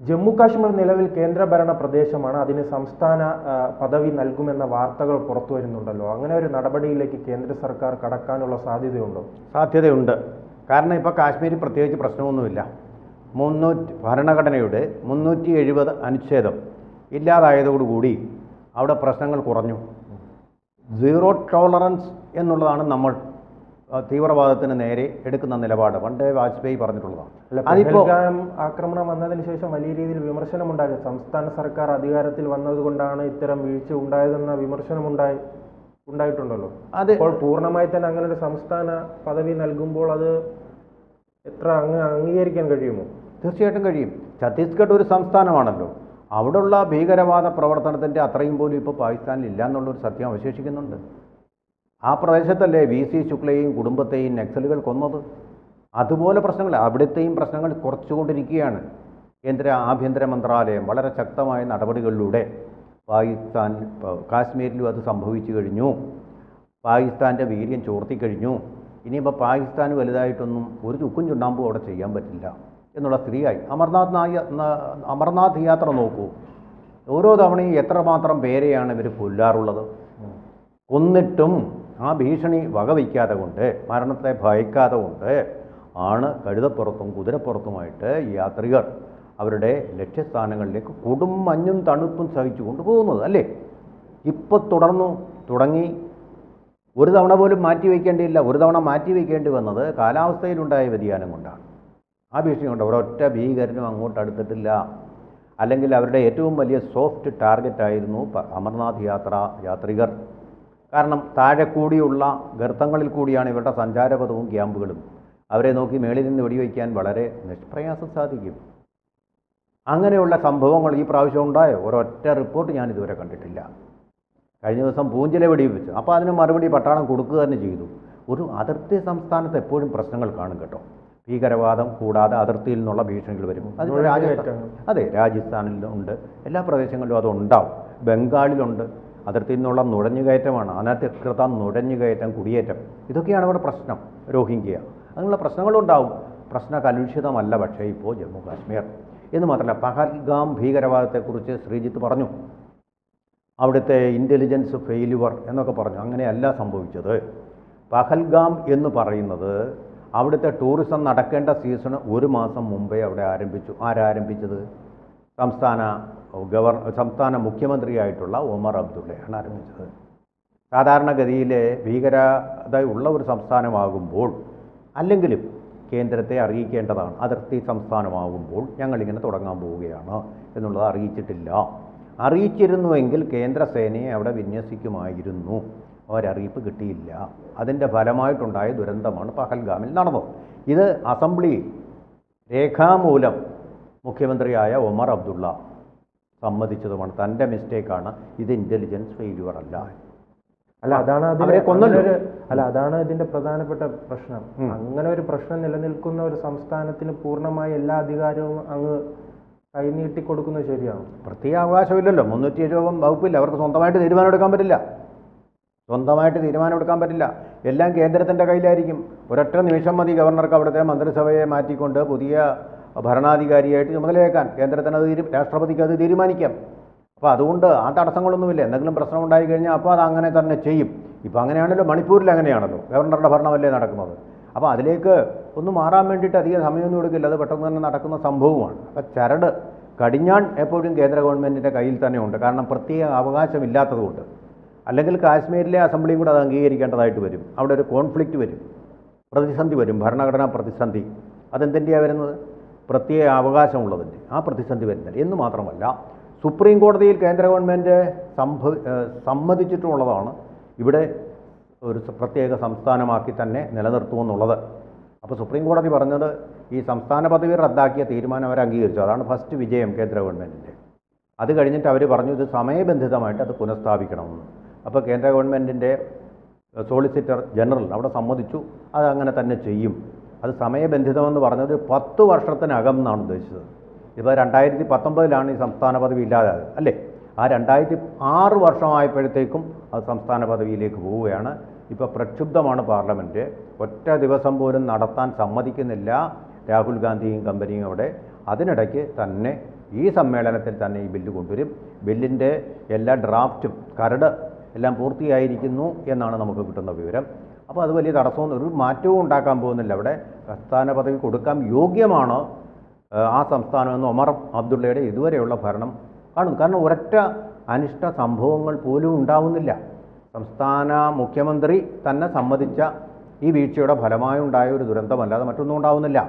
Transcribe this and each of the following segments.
ജമ്മു കാശ്മീർ നിലവിൽ കേന്ദ്രഭരണ പ്രദേശമാണ്. അതിന് സംസ്ഥാന പദവി നൽകുമെന്ന വാർത്തകൾ പുറത്തു വരുന്നുണ്ടല്ലോ. അങ്ങനെ ഒരു നടപടിയിലേക്ക് കേന്ദ്ര സർക്കാർ കടക്കാനുള്ള സാധ്യതയുണ്ടോ? സാധ്യതയുണ്ട്. കാരണം ഇപ്പോൾ കാശ്മീരിൽ പ്രത്യേകിച്ച് പ്രശ്നമൊന്നുമില്ല. ഭരണഘടനയുടെ 370 അനുച്ഛേദം ഇല്ലാതായതോടുകൂടി അവിടെ പ്രശ്നങ്ങൾ കുറഞ്ഞു. സീറോ ടോളറൻസ് എന്നുള്ളതാണ് നമ്മൾ തീവ്രവാദത്തിന് നേരെ എടുക്കുന്ന നിലപാട്. പണ്ട് വാജ്പേയി പറഞ്ഞിട്ടുള്ളതാണ്. അതിപ്പോൾ ആക്രമണം വന്നതിന് ശേഷം വലിയ രീതിയിൽ വിമർശനമുണ്ടായത്. സംസ്ഥാന സർക്കാർ അധികാരത്തിൽ വന്നതുകൊണ്ടാണ് ഇത്തരം വീഴ്ച ഉണ്ടായതെന്ന വിമർശനം ഉണ്ടായിട്ടുണ്ടല്ലോ. അപ്പോൾ പൂർണ്ണമായി തന്നെ അങ്ങനെ ഒരു സംസ്ഥാന പദവി നൽകുമ്പോൾ അത് എത്ര അംഗീകരിക്കാൻ കഴിയുമോ? തീർച്ചയായിട്ടും കഴിയും. ഛത്തീസ്ഗഡ് ഒരു സംസ്ഥാനമാണല്ലോ. അവിടെയുള്ള ഭീകരവാദ പ്രവർത്തനത്തിൻ്റെ അത്രയും പോലും ഇപ്പോൾ പാകിസ്ഥാനിൽ ഇല്ല എന്നുള്ളൊരു സത്യം അവശേഷിക്കുന്നുണ്ട്. ആ പ്രദേശത്തല്ലേ VC ശുക്ലയെയും കുടുംബത്തെയും നക്സലുകൾ കൊന്നത്. അതുപോലെ പ്രശ്നങ്ങൾ അവിടുത്തെയും പ്രശ്നങ്ങൾ കുറച്ചുകൊണ്ടിരിക്കുകയാണ്. കേന്ദ്ര ആഭ്യന്തര മന്ത്രാലയം വളരെ ശക്തമായ നടപടികളിലൂടെ കാശ്മീരിലും അത് സംഭവിച്ചു കഴിഞ്ഞു. പാകിസ്ഥാൻ്റെ വീര്യം ചോർത്തിക്കഴിഞ്ഞു. ഇനിയിപ്പോൾ പാകിസ്ഥാൻ വലുതായിട്ടൊന്നും ഒരു ചുക്കും ചുണ്ണാമ്പും അവിടെ ചെയ്യാൻ പറ്റില്ല എന്നുള്ള സ്ഥിതിയായി. അമർനാഥ് യാത്ര നോക്കൂ. ഓരോ തവണയും എത്രമാത്രം പേരെയാണ് ഇവർ കൊല്ലാറുള്ളത്. കൊന്നിട്ടും ആ ഭീഷണി വകവയ്ക്കാതെ കൊണ്ട്, മരണത്തെ ഭയക്കാതെ കൊണ്ട് ആണ് കഴുതപ്പുറത്തും കുതിരപ്പുറത്തുമായിട്ട് യാത്രികർ അവരുടെ ലക്ഷ്യസ്ഥാനങ്ങളിലേക്ക് കൊടും മഞ്ഞും തണുപ്പും സഹിച്ചു കൊണ്ടുപോകുന്നത് അല്ലേ. ഇപ്പോൾ തുടങ്ങി ഒരു തവണ പോലും മാറ്റിവെക്കേണ്ടിയില്ല. ഒരു തവണ മാറ്റിവെക്കേണ്ടി വന്നത് കാലാവസ്ഥയിലുണ്ടായ വ്യതിയാനം കൊണ്ടാണ്. ആ ഭീഷണി കൊണ്ട് ഒരൊറ്റ ഭീകരനും അങ്ങോട്ട് അടുത്തിട്ടില്ല. അല്ലെങ്കിൽ അവരുടെ ഏറ്റവും വലിയ സോഫ്റ്റ് ടാർഗറ്റായിരുന്നു അമർനാഥ് യാത്രികർ. കാരണം താഴെ കൂടിയുള്ള ഗർത്തങ്ങളിൽ കൂടിയാണ് ഇവരുടെ സഞ്ചാരപഥവും ക്യാമ്പുകളും. അവരെ നോക്കി മേളിൽ നിന്ന് വെടിവയ്ക്കാൻ വളരെ നിഷ്പ്രയാസം സാധിക്കും. അങ്ങനെയുള്ള സംഭവങ്ങൾ ഈ പ്രാവശ്യം ഉണ്ടായോ? ഒരൊറ്റ റിപ്പോർട്ട് ഞാനിതുവരെ കണ്ടിട്ടില്ല. കഴിഞ്ഞ ദിവസം പൂഞ്ചിലെ വെടിവെച്ചു. അപ്പോൾ അതിന് മറുപടി പട്ടാളം കൊടുക്കുക തന്നെ ചെയ്തു. ഒരു അതിർത്തി സംസ്ഥാനത്ത് എപ്പോഴും പ്രശ്നങ്ങൾ കാണും കേട്ടോ. ഭീകരവാദം കൂടാതെ അതിർത്തിയിൽ നിന്നുള്ള ഭീഷണികൾ വരും. അത് രാജസ്ഥാനിലുണ്ട്, എല്ലാ പ്രദേശങ്ങളിലും അതുണ്ടാവും. ബംഗാളിലുണ്ട്. അതിർത്തിയിൽ നിന്നുള്ള നുഴഞ്ഞുകയറ്റമാണ്, അനധികൃത നുഴഞ്ഞുകയറ്റം, കുടിയേറ്റം. ഇതൊക്കെയാണ് ഇവിടെ പ്രശ്നം. രോഹിംഗ്യ അങ്ങനെയുള്ള പ്രശ്നങ്ങളുണ്ടാവും. പ്രശ്ന കലുഷിതമല്ല പക്ഷേ ഇപ്പോൾ ജമ്മു കാശ്മീർ എന്ന് മാത്രമല്ല, പഹൽഗാം ഭീകരവാദത്തെക്കുറിച്ച് ശ്രീജിത്ത് പറഞ്ഞു. അവിടുത്തെ ഇൻ്റലിജൻസ് ഫെയിലുവർ എന്നൊക്കെ പറഞ്ഞു. അങ്ങനെയല്ല സംഭവിച്ചത്. പഹൽഗാം എന്ന് പറയുന്നത് അവിടുത്തെ ടൂറിസം നടക്കേണ്ട സീസണ് ഒരു മാസം മുമ്പേ അവിടെ ആരംഭിച്ചു. ആരാരംഭിച്ചത്? സംസ്ഥാന മുഖ്യമന്ത്രിയായിട്ടുള്ള ഒമർ അബ്ദുള്ളയാണ് ആരംഭിച്ചത്. സാധാരണഗതിയിലെ ഭീകരത ഉള്ള ഒരു സംസ്ഥാനമാകുമ്പോൾ അല്ലെങ്കിലും കേന്ദ്രത്തെ അറിയിക്കേണ്ടതാണ്. അതിർത്തി സംസ്ഥാനമാകുമ്പോൾ ഞങ്ങളിങ്ങനെ തുടങ്ങാൻ പോവുകയാണ് എന്നുള്ളത് അറിയിച്ചിട്ടില്ല. അറിയിച്ചിരുന്നുവെങ്കിൽ കേന്ദ്രസേനയെ അവിടെ വിന്യസിക്കുമായിരുന്നു. ഒരറിയിപ്പ് കിട്ടിയില്ല. അതിൻ്റെ ഫലമായിട്ടുണ്ടായ ദുരന്തമാണ് പഹൽഗാമിൽ നടന്നത്. ഇത് അസംബ്ലിയിൽ രേഖാമൂലം മുഖ്യമന്ത്രിയായ ഒമർ അബ്ദുള്ള സമ്മതിച്ചതുമാണ്. തൻ്റെ മിസ്റ്റേക്കാണ്, ഇത് ഇൻ്റലിജൻസ് ഫെയിലുവർ അല്ല. അതാണ് ഇതിന്റെ പ്രധാനപ്പെട്ട പ്രശ്നം. അങ്ങനെ ഒരു പ്രശ്നം നിലനിൽക്കുന്ന ഒരു സംസ്ഥാനത്തിന് പൂർണ്ണമായ എല്ലാ അധികാരവും അങ്ങ് കൈനീട്ടി കൊടുക്കുന്നത് ശരിയാണ്? പ്രത്യേക അവകാശമില്ലല്ലോ. 370 വകുപ്പില്ല. അവർക്ക് സ്വന്തമായിട്ട് തീരുമാനമെടുക്കാൻ പറ്റില്ല. എല്ലാം കേന്ദ്രത്തിൻ്റെ കയ്യിലായിരിക്കും. ഒരൊറ്റ നിമിഷം മതി ഗവർണർക്ക് അവിടുത്തെ മന്ത്രിസഭയെ മാറ്റിക്കൊണ്ട് പുതിയ ഭരണാധികാരിയായിട്ട് ചുമതലയേക്കാൻ. കേന്ദ്രത്തിന് രാഷ്ട്രപതിക്ക് അത് തീരുമാനിക്കാം. അപ്പോൾ അതുകൊണ്ട് ആ തടസ്സങ്ങളൊന്നുമില്ല. എന്തെങ്കിലും പ്രശ്നം ഉണ്ടായി കഴിഞ്ഞാൽ അപ്പോൾ അത് അങ്ങനെ തന്നെ ചെയ്യും. ഇപ്പോൾ അങ്ങനെയാണല്ലോ, മണിപ്പൂരിൽ അങ്ങനെയാണല്ലോ, ഗവർണറുടെ ഭരണമല്ലേ നടക്കുന്നത്. അപ്പോൾ അതിലേക്ക് ഒന്ന് മാറാൻ വേണ്ടിയിട്ട് അധികം സമയമൊന്നും എടുക്കില്ല. അത് പെട്ടെന്ന് തന്നെ നടക്കുന്ന സംഭവമാണ്. അപ്പോൾ ചരട് കടിഞ്ഞാൺ എപ്പോഴും കേന്ദ്ര ഗവൺമെൻറ്റിൻ്റെ കയ്യിൽ തന്നെ ഉണ്ട്. കാരണം പ്രത്യേക അവകാശമില്ലാത്തതുകൊണ്ട്. അല്ലെങ്കിൽ കാശ്മീരിലെ അസംബ്ലിയും കൂടെ അത് അംഗീകരിക്കേണ്ടതായിട്ട് വരും. അവിടെ ഒരു കോൺഫ്ലിക്റ്റ് വരും, പ്രതിസന്ധി വരും, ഭരണഘടനാ പ്രതിസന്ധി. അതെന്തിൻ്റെയാണ് വരുന്നത്? പ്രത്യേക അവകാശമുള്ളതിൻ്റെ ആ പ്രതിസന്ധി വരുന്നില്ല. എന്ന് മാത്രമല്ല, സുപ്രീം കോടതിയിൽ കേന്ദ്ര ഗവൺമെൻറ് സമ്മതിച്ചിട്ടുള്ളതാണ് ഇവിടെ ഒരു പ്രത്യേക സംസ്ഥാനമാക്കി തന്നെ നിലനിർത്തുമെന്നുള്ളത്. അപ്പോൾ സുപ്രീം കോടതി പറഞ്ഞത് ഈ സംസ്ഥാന പദവി റദ്ദാക്കിയ തീരുമാനം അവർ അംഗീകരിച്ചു. അതാണ് ഫസ്റ്റ് വിജയം കേന്ദ്ര ഗവൺമെൻറ്റിൻ്റെ. അത് കഴിഞ്ഞിട്ട് അവർ പറഞ്ഞു ഇത് സമയബന്ധിതമായിട്ട് അത് പുനഃസ്ഥാപിക്കണമെന്ന്. അപ്പോൾ കേന്ദ്ര ഗവൺമെൻറ്റിൻ്റെ സോളിസിറ്റർ ജനറൽ അവിടെ സമ്മതിച്ചു, അതങ്ങനെ തന്നെ ചെയ്യും. അത് സമയബന്ധിതമെന്ന് പറഞ്ഞത് 10 വർഷത്തിനകം എന്നാണ് ഉദ്ദേശിച്ചത്. ഇപ്പോൾ 2019 ഈ സംസ്ഥാന പദവി ഇല്ലാതായത് അല്ലേ. ആ 2006 വർഷമായപ്പോഴത്തേക്കും അത് സംസ്ഥാന പദവിയിലേക്ക് പോവുകയാണ്. ഇപ്പോൾ പ്രക്ഷുബ്ധമാണ് പാർലമെൻറ്റ്. ഒറ്റ ദിവസം പോലും നടത്താൻ സമ്മതിക്കുന്നില്ല രാഹുൽ ഗാന്ധിയും കമ്പനിയും അവിടെ. അതിനിടയ്ക്ക് തന്നെ ഈ സമ്മേളനത്തിൽ തന്നെ ഈ ബില്ല് കൊണ്ടുവരും. ബില്ലിൻ്റെ എല്ലാ ഡ്രാഫ്റ്റും കരട് എല്ലാം പൂർത്തിയായിരിക്കുന്നു എന്നാണ് നമുക്ക് കിട്ടുന്ന വിവരം. അപ്പോൾ അത് വലിയ തടസ്സമൊന്നും ഒരു മാറ്റവും ഉണ്ടാക്കാൻ പോകുന്നില്ല. അവിടെ സംസ്ഥാന പദവി കൊടുക്കാൻ യോഗ്യമാണ് ആ സംസ്ഥാനമെന്ന് ഒമർ അബ്ദുള്ളയുടെ ഇതുവരെയുള്ള ഭരണം കാണുന്നു. കാരണം ഒരൊറ്റ അനിഷ്ട സംഭവങ്ങൾ പോലും ഉണ്ടാവുന്നില്ല. സംസ്ഥാന മുഖ്യമന്ത്രി തന്നെ സമ്മതിച്ച ഈ വീഴ്ചയുടെ ഫലമായി ഉണ്ടായ ഒരു ദുരന്തമല്ലാതെ മറ്റൊന്നും ഉണ്ടാവുന്നില്ല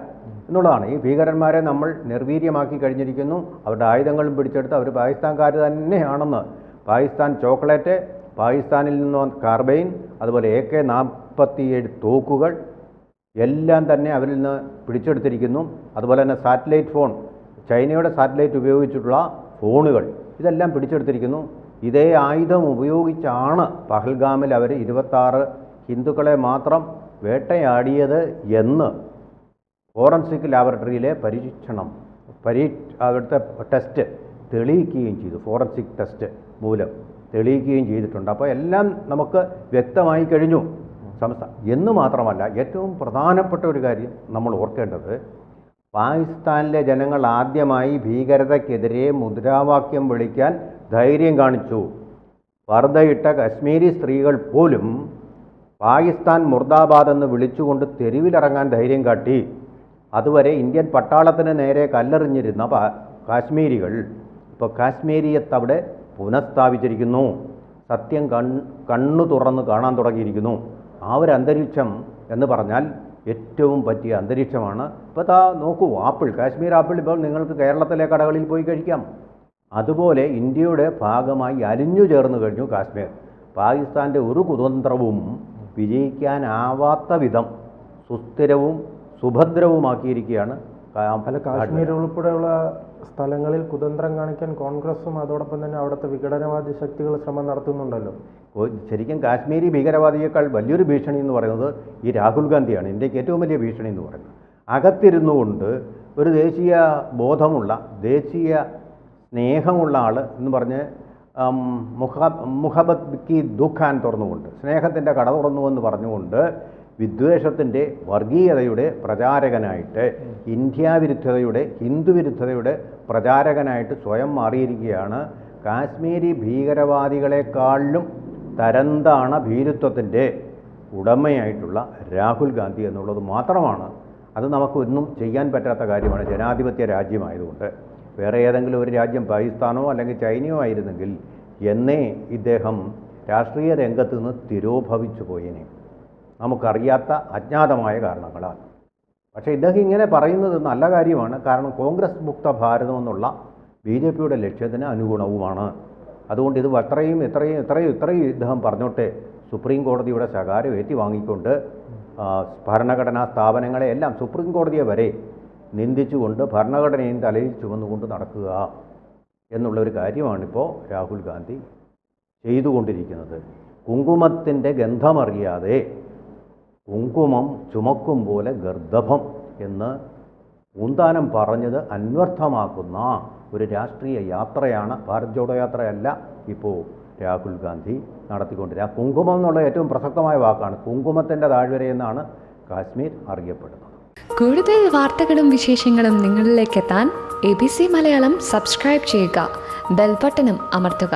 എന്നുള്ളതാണ്. ഈ ഭീകരന്മാരെ നമ്മൾ നിർവീര്യമാക്കി കഴിഞ്ഞിരിക്കുന്നു. അവരുടെ ആയുധങ്ങളും പിടിച്ചെടുത്ത് അവർ പാകിസ്ഥാൻകാർ തന്നെയാണെന്ന് പാകിസ്ഥാൻ ചോക്ലേറ്റ്, പാകിസ്ഥാനിൽ നിന്ന് കാർബൈൻ, അതുപോലെ AK-47 തോക്കുകൾ എല്ലാം തന്നെ അവരിൽ നിന്ന് പിടിച്ചെടുത്തിരിക്കുന്നു. അതുപോലെ തന്നെ സാറ്റലൈറ്റ് ഫോൺ, ചൈനയുടെ സാറ്റലൈറ്റ് ഉപയോഗിച്ചിട്ടുള്ള ഫോണുകൾ ഇതെല്ലാം പിടിച്ചെടുത്തിരിക്കുന്നു. ഇതേ ആയുധം ഉപയോഗിച്ചാണ് പഹൽഗാമിൽ അവർ 26 ഹിന്ദുക്കളെ മാത്രം വേട്ടയാടിയത് എന്ന് ഫോറൻസിക് ലാബറട്ടറിയിലെ അവിടുത്തെ ടെസ്റ്റ് തെളിയിക്കുകയും ചെയ്തു. ഫോറൻസിക് ടെസ്റ്റ് മൂലം തെളിയിക്കുകയും ചെയ്തിട്ടുണ്ട്. അപ്പോൾ എല്ലാം നമുക്ക് വ്യക്തമായി കഴിഞ്ഞു. എന്ന് മാത്രമല്ല, ഏറ്റവും പ്രധാനപ്പെട്ട ഒരു കാര്യം നമ്മൾ ഓർക്കേണ്ടത്, പാകിസ്ഥാനിലെ ജനങ്ങൾ ആദ്യമായി ഭീകരതയ്ക്കെതിരെ മുദ്രാവാക്യം വിളിക്കാൻ ധൈര്യം കാണിച്ചു. പർദ്ദയിട്ട കശ്മീരി സ്ത്രീകൾ പോലും പാകിസ്ഥാൻ മുർദാബാദ് എന്ന് വിളിച്ചുകൊണ്ട് തെരുവിലിറങ്ങാൻ ധൈര്യം കാട്ടി. അതുവരെ ഇന്ത്യൻ പട്ടാളത്തിന് നേരെ കല്ലെറിഞ്ഞിരുന്ന കാശ്മീരികൾ ഇപ്പോൾ കാശ്മീരിയത്ത് അവിടെ പുനഃസ്ഥാപിച്ചിരിക്കുന്നു. സത്യം കണ്ണു തുറന്ന് കാണാൻ തുടങ്ങിയിരിക്കുന്നു. ആ ഒരു അന്തരീക്ഷം എന്ന് പറഞ്ഞാൽ ഏറ്റവും പറ്റിയ അന്തരീക്ഷമാണ്. ഇപ്പോൾ നോക്കൂ, ആപ്പിൾ, കാശ്മീർ ആപ്പിൾ ഇപ്പോൾ നിങ്ങൾക്ക് കേരളത്തിലെ കടകളിൽ പോയി കഴിക്കാം. അതുപോലെ ഇന്ത്യയുടെ ഭാഗമായി അലിഞ്ഞു ചേർന്ന് കഴിഞ്ഞു കാശ്മീർ. പാകിസ്ഥാൻ്റെ ഒരു കുതന്ത്രവും വിജയിക്കാനാവാത്ത വിധം സുസ്ഥിരവും സുഭദ്രവുമാക്കിയിരിക്കുകയാണ്. കാശ്മീർ ഉൾപ്പെടെയുള്ള സ്ഥലങ്ങളിൽ കുതന്ത്രം കാണിക്കാൻ കോൺഗ്രസും അതോടൊപ്പം തന്നെ അവിടുത്തെ വിഘടനവാദി ശക്തികൾ ശ്രമം നടത്തുന്നുണ്ടല്ലോ. ശരിക്കും കാശ്മീരി ഭീകരവാദിയേക്കാൾ വലിയൊരു ഭീഷണി എന്ന് പറയുന്നത് ഈ രാഹുൽ ഗാന്ധിയാണ്. ഇന്ത്യക്ക് ഏറ്റവും വലിയ ഭീഷണി എന്ന് പറയുന്നത്. അകത്തിരുന്നു കൊണ്ട് ഒരു ദേശീയ ബോധമുള്ള, ദേശീയ സ്നേഹമുള്ള ആൾ എന്ന് പറഞ്ഞ് മുഹബത്ത് കി ദുഃഖാൻ തുറന്നുകൊണ്ട്, സ്നേഹത്തിൻ്റെ കട തുറന്നുവെന്ന് പറഞ്ഞുകൊണ്ട് വിദ്വേഷത്തിൻ്റെ, വർഗീയതയുടെ പ്രചാരകനായിട്ട്, ഇന്ത്യാവിരുദ്ധതയുടെ, ഹിന്ദുവിരുദ്ധതയുടെ പ്രചാരകനായിട്ട് സ്വയം മാറിയിരിക്കുകയാണ്. കാശ്മീരി ഭീകരവാദികളെക്കാളിലും തരംതാണ ഭീരുത്വത്തിൻ്റെ ഉടമയായിട്ടുള്ള രാഹുൽ ഗാന്ധി എന്നുള്ളത് മാത്രമാണ്. അത് നമുക്കൊന്നും ചെയ്യാൻ പറ്റാത്ത കാര്യമാണ് ജനാധിപത്യ രാജ്യമായതുകൊണ്ട്. വേറെ ഏതെങ്കിലും ഒരു രാജ്യം, പാകിസ്ഥാനോ അല്ലെങ്കിൽ ചൈനയോ ആയിരുന്നെങ്കിൽ എന്നേ ഇദ്ദേഹം രാഷ്ട്രീയ രംഗത്ത് നിന്ന് തിരോഭവിച്ചു പോയേനെ, നമുക്കറിയാത്ത അജ്ഞാതമായ കാരണങ്ങളാൽ. പക്ഷേ ഇദ്ദേഹം ഇങ്ങനെ പറയുന്നത് നല്ല കാര്യമാണ്. കാരണം കോൺഗ്രസ് മുക്ത ഭാരതം എന്നുള്ള BJPയുടെ ലക്ഷ്യത്തിന് അനുഗുണവുമാണ്. അതുകൊണ്ട് ഇത് ഇത്രയും ഇദ്ദേഹം പറഞ്ഞോട്ടെ. സുപ്രീം കോടതിയുടെ ശകാരം ഏറ്റുവാങ്ങിക്കൊണ്ട് ഭരണഘടനാ സ്ഥാപനങ്ങളെ എല്ലാം, സുപ്രീം കോടതിയെ വരെ നിന്ദിച്ചുകൊണ്ട് ഭരണഘടനയും തലയിൽ ചുമന്നുകൊണ്ട് നടക്കുക എന്നുള്ളൊരു കാര്യമാണിപ്പോൾ രാഹുൽ ഗാന്ധി ചെയ്തുകൊണ്ടിരിക്കുന്നത്. കുങ്കുമത്തിൻ്റെ ഗന്ധമറിയാതെ കുങ്കുമം ചുമക്കും പോലെ ഗർദഭം എന്ന് ഊന്താനം പറഞ്ഞത് അന്വർത്ഥമാക്കുന്ന ഒരു രാഷ്ട്രീയ യാത്രയാണ്, ഭാരത് ജോഡോ യാത്രയല്ല ഇപ്പോൾ രാഹുൽ ഗാന്ധി നടത്തിക്കൊണ്ടിരിക്കുക. കുങ്കുമം എന്നുള്ള ഏറ്റവും പ്രസക്തമായ വാക്കാണ്. കുങ്കുമത്തിൻ്റെ താഴ്വരയെന്നാണ് കാശ്മീർ അറിയപ്പെടുന്നത്. കൂടുതൽ വാർത്തകളും വിശേഷങ്ങളും നിങ്ങളിലേക്ക് എത്താൻ ABC മലയാളം സബ്സ്ക്രൈബ് ചെയ്യുക, ബെൽ ബട്ടണും അമർത്തുക.